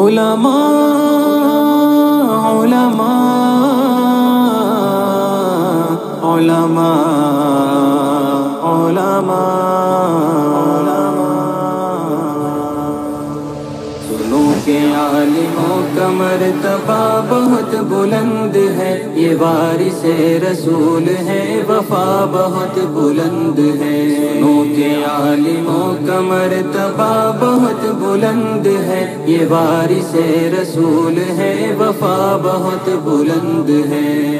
علماء علماء علماء علماء سنو کہ عالموں کا مرتبہ بہت بلند ہے، یہ وارث رسول ہے، وفا بہت بلند ہے۔ سنو کہ عالموں کا مرتبہ بہت بلند ہے، یہ وارث رسول ہے، وفا بہت بلند ہے۔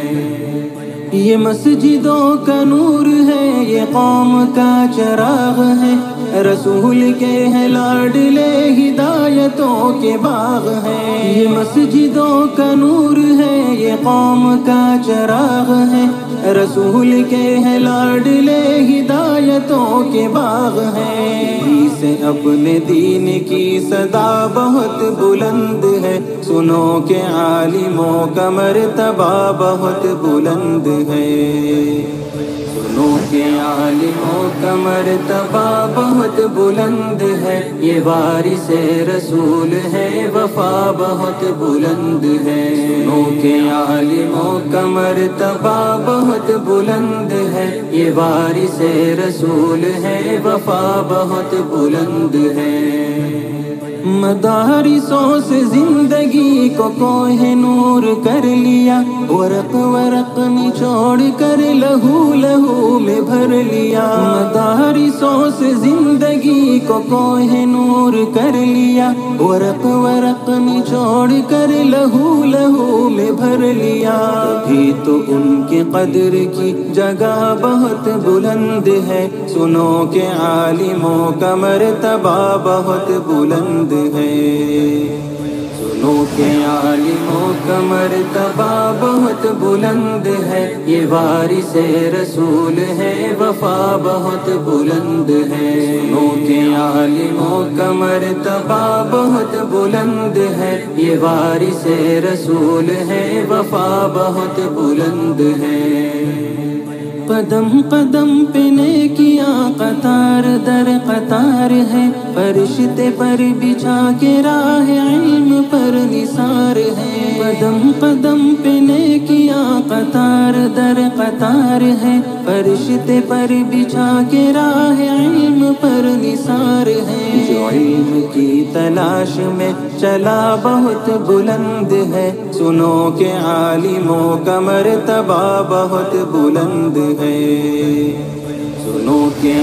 یہ مسجدوں کا نور ہے، یہ قوم کا چراغ ہے، رسول کے ہیں لاڈلے ہدایتوں کے باغ ہیں۔ یہ مسجدوں کا نور ہے، یہ قوم کا چراغ ہے، رسول کے ہیں لاڈلے ہدایتوں کے باغ ہیں۔ سے اپنے دین کی صدا بہت بلند ہے، سنو کہ عالموں کا مرتبہ بہت بلند ہے۔ سنو کہ عالموں کا مرتبہ بہت بلند ہے، یہ وارث رسول ہے، وفا بہت بلند ہے۔ سنو کہ عالموں کا مرتبہ بہت بلند ہے، یہ وارث رسول ہے، وفا بہت بلند ہے۔ مدارسوں سے زندگی کو کوہ نور کر لیا، ورق ورق نچوڑ کر لہو لہو میں بھر لیا۔ مدارسوں سے زندگی کو کوہ نور کر لیا، ورق ورق نچوڑ کر لہو لہو میں بھر لیا۔ بھی تو ان کی قدر کی جگہ بہت بلند ہے، سنو کہ عالموں کا مرتبہ بہت بلند ہے۔ سنو کہ عالموں کا مرتبہ بہت بلند ہے، یہ وارث رسول ہے، وفا بہت بلند ہے۔ سنو کہ عالموں کا مرتبہ بہت بلند ہے، یہ وارث رسول ہے، وفا بہت بلند ہے۔ قدم قدم پہ نیکیاں قطار در قطار ہے، فرشتے پر بچھا کے راہ علم پر نثار ہے۔ قدم قدم پہ نیکیاں قطار در قطار ہے، فرشتے پر بچھا کے راہ علم پر نثار ہے۔ جو علم کی تلاش میں چلا بہت بلند ہے، سنو کہ عالموں کا مرتبہ بہت بلند ہے۔ سنو کہ